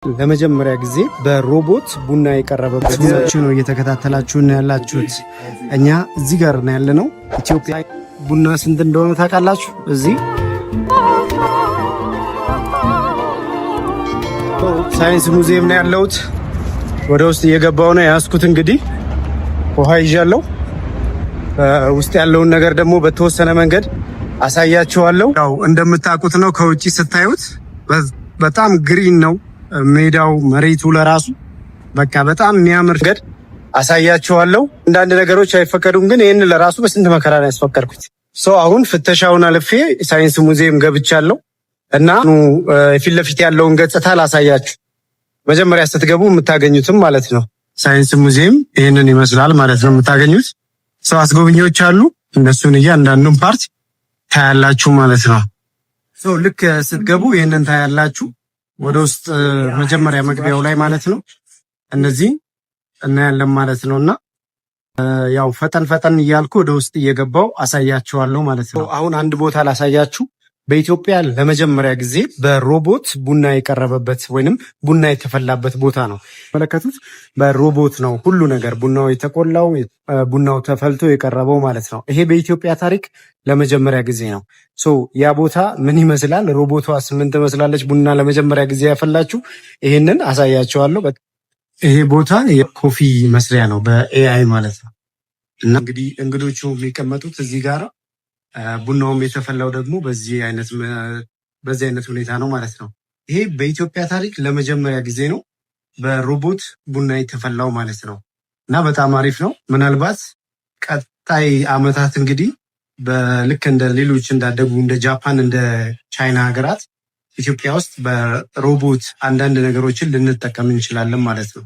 ለመጀመሪያ ጊዜ በሮቦት ቡና የቀረበበት ነው እየተከታተላችሁ ነው ያላችሁት። እኛ እዚህ ጋር ነው ያለነው። ኢትዮጵያ ቡና ስንት እንደሆነ ታውቃላችሁ? እዚህ ሳይንስ ሙዚየም ነው ያለሁት። ወደ ውስጥ እየገባው ነው ያስኩት። እንግዲህ ውሃ ይዣለሁ። ውስጥ ያለውን ነገር ደግሞ በተወሰነ መንገድ አሳያችኋለሁ። ያው እንደምታውቁት ነው ከውጪ ስታዩት በጣም ግሪን ነው ሜዳው፣ መሬቱ ለራሱ በቃ በጣም የሚያምር ገድ አሳያችኋለሁ። አንዳንድ ነገሮች አይፈቀዱም፣ ግን ይህን ለራሱ በስንት መከራ ነው ያስፈቀድኩት። አሁን ፍተሻውን አልፌ ሳይንስ ሙዚየም ገብቻለሁ እና ፊት ለፊት ያለውን ገጽታ ላሳያችሁ። መጀመሪያ ስትገቡ የምታገኙትም ማለት ነው። ሳይንስ ሙዚየም ይህንን ይመስላል ማለት ነው የምታገኙት። አስጎብኚዎች አሉ። እነሱን እያንዳንዱን ፓርት ታያላችሁ ማለት ነው። ልክ ስትገቡ ይህንን ታያላችሁ። ወደ ውስጥ መጀመሪያ መግቢያው ላይ ማለት ነው እነዚህ እናያለን ማለት ነውና ያው ፈጠን እያልኩ ወደ ውስጥ እየገባው አሳያችኋለሁ ማለት ነው። አሁን አንድ ቦታ ላሳያችሁ። በኢትዮጵያ ለመጀመሪያ ጊዜ በሮቦት ቡና የቀረበበት ወይንም ቡና የተፈላበት ቦታ ነው። መለከቱት በሮቦት ነው ሁሉ ነገር፣ ቡናው የተቆላው፣ ቡናው ተፈልቶ የቀረበው ማለት ነው። ይሄ በኢትዮጵያ ታሪክ ለመጀመሪያ ጊዜ ነው። ያ ቦታ ምን ይመስላል? ሮቦቷስ ምን ትመስላለች? ቡና ለመጀመሪያ ጊዜ ያፈላችሁ፣ ይሄንን አሳያችኋለሁ። ይሄ ቦታ የኮፊ መስሪያ ነው በኤአይ ማለት ነው። እና እንግዲህ እንግዶቹ የሚቀመጡት እዚህ ጋር፣ ቡናውም የተፈላው ደግሞ በዚህ አይነት ሁኔታ ነው ማለት ነው። ይሄ በኢትዮጵያ ታሪክ ለመጀመሪያ ጊዜ ነው በሮቦት ቡና የተፈላው ማለት ነው። እና በጣም አሪፍ ነው። ምናልባት ቀጣይ አመታት እንግዲህ በልክ እንደ ሌሎች እንዳደጉ እንደ ጃፓን እንደ ቻይና ሀገራት ኢትዮጵያ ውስጥ በሮቦት አንዳንድ ነገሮችን ልንጠቀም እንችላለን ማለት ነው።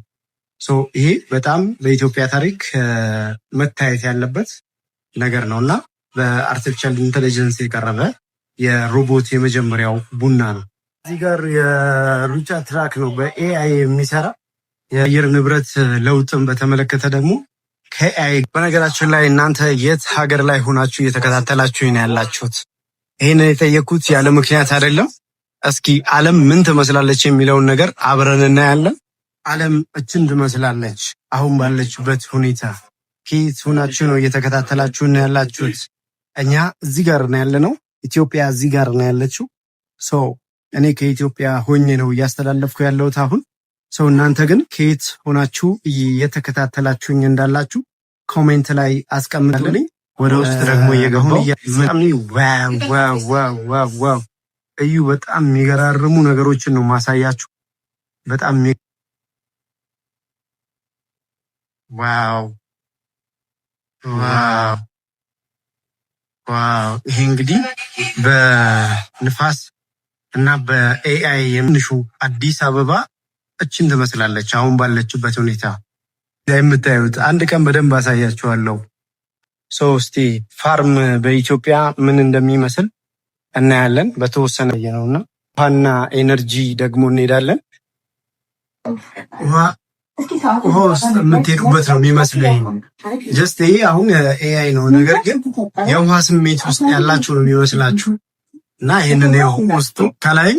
ይሄ በጣም በኢትዮጵያ ታሪክ መታየት ያለበት ነገር ነው እና በአርቲፊሻል ኢንቴሊጀንስ የቀረበ የሮቦት የመጀመሪያው ቡና ነው። እዚህ ጋር የሩጫ ትራክ ነው በኤአይ የሚሰራ። የአየር ንብረት ለውጥን በተመለከተ ደግሞ ከኤአይ። በነገራችን ላይ እናንተ የት ሀገር ላይ ሆናችሁ እየተከታተላችሁ ነው ያላችሁት? ይህንን የጠየኩት ያለ ምክንያት አይደለም። እስኪ ዓለም ምን ትመስላለች የሚለውን ነገር አብረን እናያለን። ዓለም እችን ትመስላለች አሁን ባለችበት ሁኔታ። ከየት ሆናችሁ ነው እየተከታተላችሁ ነው ያላችሁት? እኛ እዚህ ጋር ነው ያለነው። ኢትዮጵያ እዚህ ጋር ነው ያለችው። እኔ ከኢትዮጵያ ሆኜ ነው እያስተላለፍኩ ያለሁት አሁን። እናንተ ግን ከየት ሆናችሁ እየተከታተላችሁኝ እንዳላችሁ ኮሜንት ላይ አስቀምጡልኝ። ወደ ውስጥ ደግሞ እየገቡ ዋው እዩ። በጣም የሚገራርሙ ነገሮችን ነው ማሳያችሁ። በጣም ዋው። ይሄ እንግዲህ በንፋስ እና በኤአይ የምንሹ አዲስ አበባ እችን ትመስላለች አሁን ባለችበት ሁኔታ የምታዩት። አንድ ቀን በደንብ አሳያችኋለሁ። እስቲ ፋርም በኢትዮጵያ ምን እንደሚመስል እናያለን። በተወሰነ ነውና ውሃና ኤነርጂ ደግሞ እንሄዳለን። ውሃ ውስጥ የምትሄዱበት ነው የሚመስለኝ። ጀስት ይሄ አሁን ኤአይ ነው፣ ነገር ግን የውሃ ስሜት ውስጥ ያላችሁ ነው የሚመስላችሁ። እና ይህንን ውስጡ ከላይ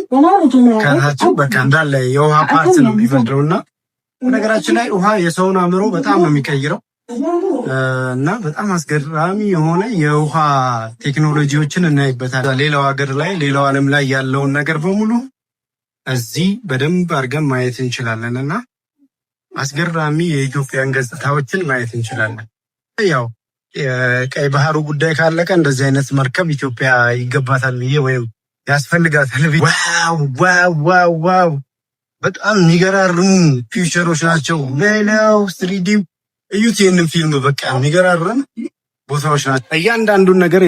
ከታችሁ በቃ እንዳለ የውሃ ፓርት ነው የሚፈጥረው። እና በነገራችን ላይ ውሃ የሰውን አእምሮ በጣም ነው የሚቀይረው። እና በጣም አስገራሚ የሆነ የውሃ ቴክኖሎጂዎችን እናይበታል። ሌላው ሀገር ላይ ሌላው ዓለም ላይ ያለውን ነገር በሙሉ እዚህ በደንብ አድርገን ማየት እንችላለን። እና አስገራሚ የኢትዮጵያን ገጽታዎችን ማየት እንችላለን። ያው የቀይ ባህሩ ጉዳይ ካለቀ እንደዚህ አይነት መርከብ ኢትዮጵያ ይገባታል ብዬ ወይም ያስፈልጋታል ብዬ። ዋው በጣም የሚገራርሙ ፊውቸሮች ናቸው። ሌላው ስሪዲ እዩት። ይህንን ፊልም በቃ የሚገራርም ቦታዎች ናቸው። እያንዳንዱን ነገር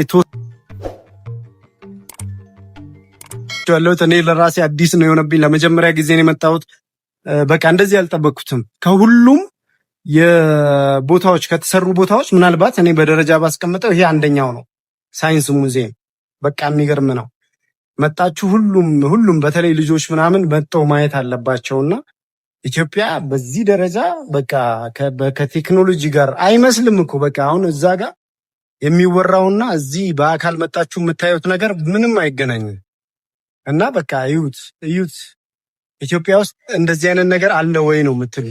ያለሁት እኔ ለራሴ አዲስ ነው የሆነብኝ። ለመጀመሪያ ጊዜ ነው የመጣሁት። በቃ እንደዚህ አልጠበቅኩትም። ከሁሉም የቦታዎች ከተሰሩ ቦታዎች ምናልባት እኔ በደረጃ ባስቀምጠው ይሄ አንደኛው ነው። ሳይንስ ሙዚየም በቃ የሚገርም ነው። መጣችሁ ሁሉም በተለይ ልጆች ምናምን መጥተው ማየት አለባቸውና ኢትዮጵያ በዚህ ደረጃ በቃ ከቴክኖሎጂ ጋር አይመስልም እኮ በቃ አሁን እዛ ጋር የሚወራውና እዚህ በአካል መጣችሁ የምታዩት ነገር ምንም አይገናኝም። እና በቃ እዩት ኢትዮጵያ ውስጥ እንደዚህ አይነት ነገር አለ ወይ ነው የምትሉ?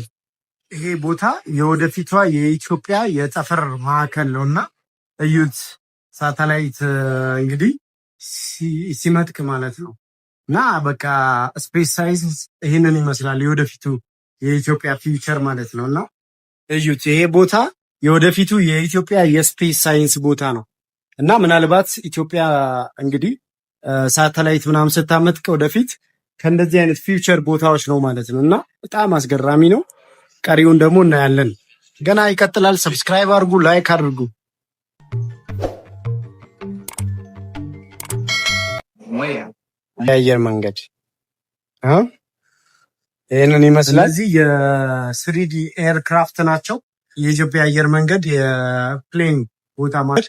ይሄ ቦታ የወደፊቷ የኢትዮጵያ የጠፈር ማዕከል ነውና እዩት። ሳተላይት እንግዲህ ሲመጥቅ ማለት ነው። እና በቃ ስፔስ ሳይንስ ይህንን ይመስላል የወደፊቱ የኢትዮጵያ ፊውቸር ማለት ነው። እና እዩት፣ ይሄ ቦታ የወደፊቱ የኢትዮጵያ የስፔስ ሳይንስ ቦታ ነው። እና ምናልባት ኢትዮጵያ እንግዲህ ሳተላይት ምናምን ስታመጥቅ ወደፊት ከእንደዚህ አይነት ፊውቸር ቦታዎች ነው ማለት ነው። እና በጣም አስገራሚ ነው። ቀሪውን ደግሞ እናያለን። ገና ይቀጥላል። ሰብስክራይብ አድርጉ፣ ላይክ አድርጉ። የአየር መንገድ ይህንን ይመስላል። እዚህ የስሪዲ ኤርክራፍት ናቸው። የኢትዮጵያ አየር መንገድ የፕሌን ቦታ ማለት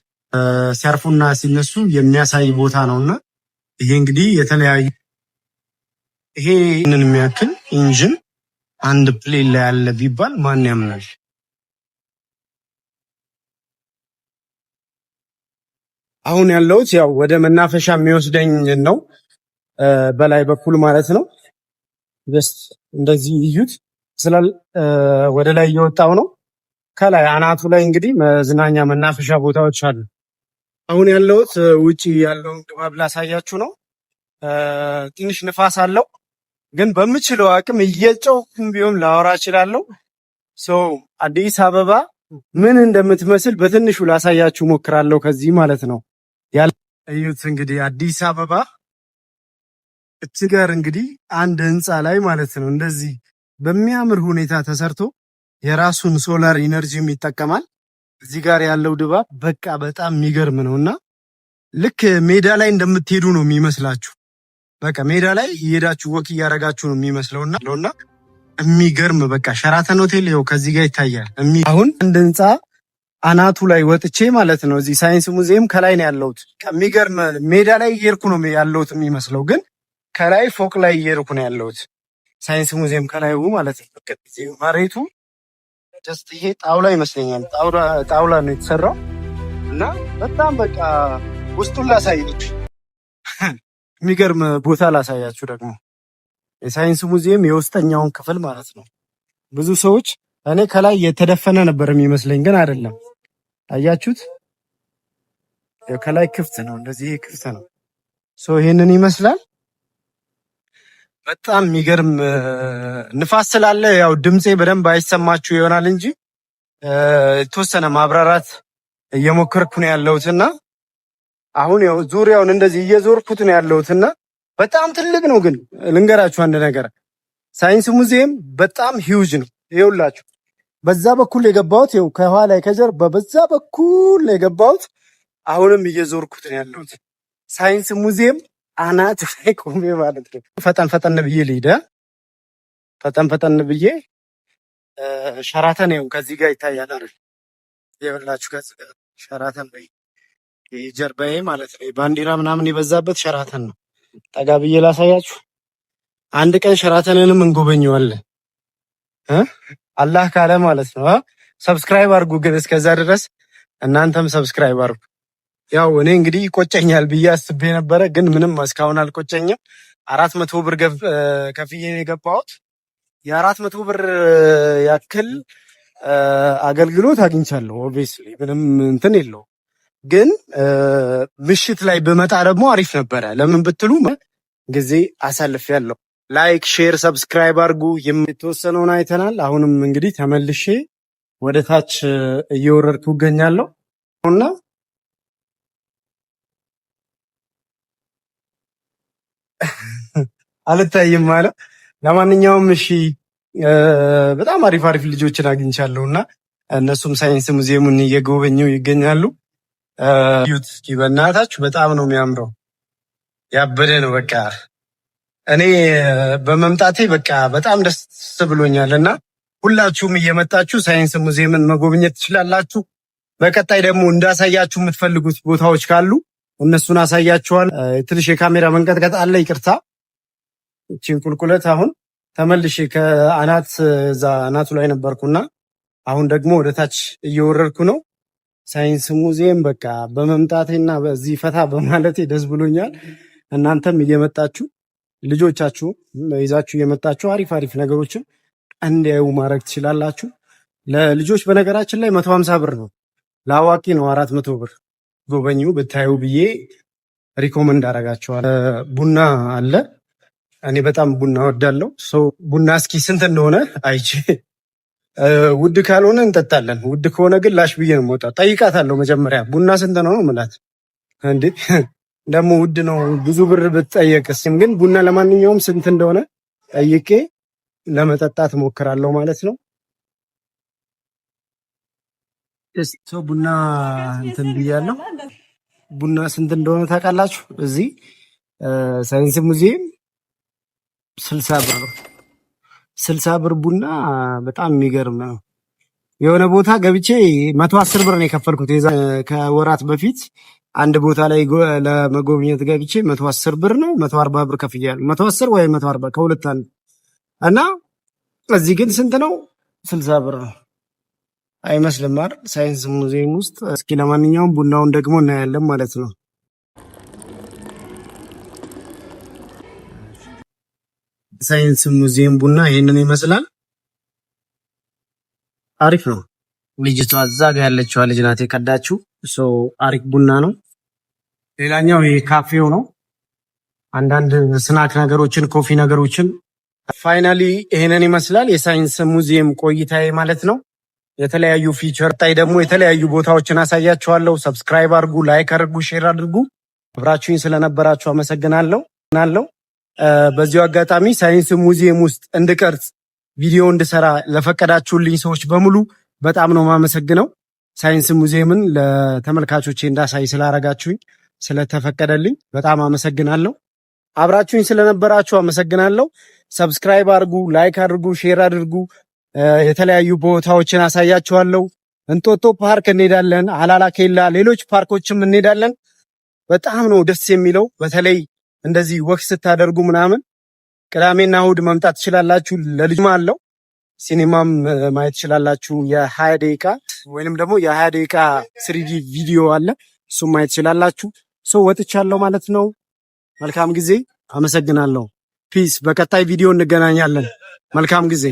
ሲያርፉና ሲነሱ የሚያሳይ ቦታ ነው እና ይሄ እንግዲህ የተለያዩ ይሄንን የሚያክል ኢንጂን አንድ ፕሌን ላይ ያለ ቢባል ማን ያምናል? አሁን ያለሁት ያው ወደ መናፈሻ የሚወስደኝ ነው፣ በላይ በኩል ማለት ነው። ጀስት እንደዚህ እዩት ስላል ወደ ላይ እየወጣው ነው። ከላይ አናቱ ላይ እንግዲህ መዝናኛ መናፈሻ ቦታዎች አሉ። አሁን ያለሁት ውጪ ያለውን ድባብ ላሳያችሁ ነው። ትንሽ ንፋስ አለው፣ ግን በምችለው አቅም እየጮህኩም ቢሆን ላወራ እችላለሁ። አዲስ አበባ ምን እንደምትመስል በትንሹ ላሳያችሁ ሞክራለሁ ከዚህ ማለት ነው። እዩት እንግዲህ አዲስ አበባ እች ጋር እንግዲህ አንድ ህንፃ ላይ ማለት ነው እንደዚህ በሚያምር ሁኔታ ተሰርቶ የራሱን ሶላር ኢነርጂም ይጠቀማል። እዚህ ጋር ያለው ድባብ በቃ በጣም የሚገርም ነውና ልክ ሜዳ ላይ እንደምትሄዱ ነው የሚመስላችሁ። በቃ ሜዳ ላይ እየሄዳችሁ ወክ እያደረጋችሁ ነው የሚመስለውና የሚገርም በቃ ሸራተን ሆቴል ይኸው ከዚህ ጋር ይታያል። አሁን አንድ ህንፃ አናቱ ላይ ወጥቼ ማለት ነው እዚህ ሳይንስ ሙዚየም ከላይ ነው ያለሁት። ከሚገርም ሜዳ ላይ እየሄድኩ ነው ያለሁት የሚመስለው፣ ግን ከላይ ፎቅ ላይ እየሄድኩ ነው ያለሁት። ሳይንስ ሙዚየም ከላይ ማለት ነው። መሬቱ ጀስት ይሄ ጣውላ ይመስለኛል፣ ጣውላ ነው የተሰራው እና በጣም በቃ ውስጡን ላሳያችሁ፣ የሚገርም ቦታ ላሳያችሁ ደግሞ የሳይንስ ሙዚየም የውስጠኛውን ክፍል ማለት ነው። ብዙ ሰዎች እኔ ከላይ የተደፈነ ነበር የሚመስለኝ፣ ግን አይደለም። አያችሁት? ከላይ ክፍት ነው፣ እንደዚህ ክፍት ነው። ይሄንን ይመስላል። በጣም የሚገርም ንፋስ ስላለ ያው ድምፄ በደንብ አይሰማችሁ ይሆናል እንጂ የተወሰነ ማብራራት እየሞከርኩ ነው ያለሁትና አሁን ያው ዙሪያውን እንደዚህ እየዞርኩት ነው ያለሁትና በጣም ትልቅ ነው። ግን ልንገራችሁ አንድ ነገር፣ ሳይንስ ሙዚየም በጣም ሂውጅ ነው። ይኸውላችሁ በዛ በኩል የገባሁት ይኸው ከኋላ ከጀርባ በዛ በኩል የገባሁት አሁንም እየዞርኩት ነው ያለሁት ሳይንስ ሙዚየም አናት ላይ ቆሜ ማለት ነው። ፈጠን ፈጠን ብዬ ልሂድ፣ ፈጠን ብዬ ሸራተን ይኸው ከዚህ ጋር ይታያል አይደል? ይኸውላችሁ ከዚህ ጋር ሸራተን በይ ጀርባዬ ማለት ነው። ባንዲራ ምናምን የበዛበት ሸራተን ነው። ጠጋ ብዬ ላሳያችሁ። አንድ ቀን ሸራተንንም እንጎበኘዋለን አላህ ካለ ማለት ነው። ሰብስክራይብ አድርጉ፣ ግን እስከዛ ድረስ እናንተም ሰብስክራይብ አድርጉ። ያው እኔ እንግዲህ ይቆጨኛል ብዬ አስቤ ነበረ፣ ግን ምንም እስካሁን አልቆጨኝም። 400 ብር ከፍዬ ነው የገባሁት። የ400 ብር ያክል አገልግሎት አግኝቻለሁ። ኦብቪስሊ ምንም እንትን የለው፣ ግን ምሽት ላይ ብመጣ ደግሞ አሪፍ ነበረ። ለምን ብትሉ ጊዜ አሳልፌያለሁ። ላይክ፣ ሼር፣ ሰብስክራይብ አድርጉ። የተወሰነውን አይተናል። አሁንም እንግዲህ ተመልሼ ወደ ታች እየወረድኩ እገኛለሁ እና አልታይም ማለት። ለማንኛውም እሺ፣ በጣም አሪፍ ልጆችን አግኝቻለሁ እና እነሱም ሳይንስ ሙዚየሙን እየጎበኙ ይገኛሉ። እስኪ በእናታችሁ በጣም ነው የሚያምረው፣ ያበደ ነው በቃ። እኔ በመምጣቴ በቃ በጣም ደስ ብሎኛል እና ሁላችሁም እየመጣችሁ ሳይንስ ሙዚየምን መጎብኘት ትችላላችሁ። በቀጣይ ደግሞ እንዳሳያችሁ የምትፈልጉት ቦታዎች ካሉ እነሱን አሳያችኋል። ትንሽ የካሜራ መንቀጥቀጥ አለ፣ ይቅርታ። እቺን ቁልቁለት አሁን ተመልሼ ከአናት እዛ አናቱ ላይ ነበርኩና አሁን ደግሞ ወደ ታች እየወረድኩ ነው። ሳይንስ ሙዚየም በቃ በመምጣቴና በዚህ ፈታ በማለቴ ደስ ብሎኛል። እናንተም እየመጣችሁ ልጆቻችሁ ይዛችሁ የመጣችሁ አሪፍ አሪፍ ነገሮችን እንዲያዩ ማድረግ ትችላላችሁ። ለልጆች በነገራችን ላይ 150 ብር ነው፣ ለአዋቂ ነው 400 ብር። ጎበኙ ብታዩ ብዬ ሪኮመንድ አደርጋቸዋል። ቡና አለ። እኔ በጣም ቡና ወዳለው ሰው ቡና እስኪ ስንት እንደሆነ አይቼ ውድ ካልሆነ እንጠጣለን፣ ውድ ከሆነ ግን ላሽ ብዬ ነው የምወጣው። ጠይቃታለሁ መጀመሪያ ቡና ስንት ነው ምላት። እንዴ ደግሞ ውድ ነው ብዙ ብር ብትጠየቅስ? ግን ቡና ለማንኛውም ስንት እንደሆነ ጠይቄ ለመጠጣት ሞክራለሁ ማለት ነው። ሰው ቡና እንትን ብያለሁ። ቡና ስንት እንደሆነ ታውቃላችሁ? እዚህ ሳይንስ ሙዚየም 60 ብር ነው። 60 ብር ቡና በጣም የሚገርም ነው። የሆነ ቦታ ገብቼ 110 ብር ነው የከፈልኩት ከወራት በፊት አንድ ቦታ ላይ ለመጎብኘት ገብቼ 110 ብር ነው 140 ብር ከፍያለሁ። 110 ወይ 140 ከሁለት አንድ እና እዚህ ግን ስንት ነው? 60 ብር ነው። አይመስልም አይደል? ሳይንስ ሙዚየም ውስጥ። እስኪ ለማንኛውም ቡናውን ደግሞ እናያለን ማለት ነው። ሳይንስ ሙዚየም ቡና ይሄንን ይመስላል። አሪፍ ነው። ልጅቷ እዛ ጋር ያለችዋ ልጅ ናት የቀዳችው። አሪፍ ቡና ነው። ሌላኛው ይሄ ካፌው ነው። አንዳንድ ስናክ ነገሮችን፣ ኮፊ ነገሮችን። ፋይናሊ ይሄንን ይመስላል የሳይንስ ሙዚየም ቆይታዬ ማለት ነው። የተለያዩ ፊቸር ጣይ ደግሞ የተለያዩ ቦታዎችን አሳያችኋለሁ። ሰብስክራይብ አድርጉ፣ ላይክ አድርጉ፣ ሼር አድርጉ። አብራችሁኝ ስለነበራችሁ አመሰግናለሁ። በዚሁ አጋጣሚ ሳይንስ ሙዚየም ውስጥ እንድቀርጽ ቪዲዮ እንድሰራ ለፈቀዳችሁልኝ ሰዎች በሙሉ በጣም ነው ማመሰግነው። ሳይንስ ሙዚየምን ለተመልካቾቼ እንዳሳይ ስላረጋችሁኝ ስለተፈቀደልኝ በጣም አመሰግናለሁ። አብራችሁኝ ስለነበራችሁ አመሰግናለሁ። ሰብስክራይብ አድርጉ፣ ላይክ አድርጉ፣ ሼር አድርጉ። የተለያዩ ቦታዎችን አሳያችኋለሁ። እንጦጦ ፓርክ እንሄዳለን፣ አላላ ኬላ፣ ሌሎች ፓርኮችም እንሄዳለን። በጣም ነው ደስ የሚለው። በተለይ እንደዚህ ወክ ስታደርጉ ምናምን ቅዳሜና እሑድ መምጣት ትችላላችሁ። ለልጅም አለው ሲኒማም ማየት ትችላላችሁ። የ20 ደቂቃ ወይንም ደግሞ የ20 ደቂቃ 3D ቪዲዮ አለ፣ እሱም ማየት ትችላላችሁ። ወጥቻለሁ ማለት ነው። መልካም ጊዜ። አመሰግናለሁ። ፒስ። በቀጣይ ቪዲዮ እንገናኛለን። መልካም ጊዜ።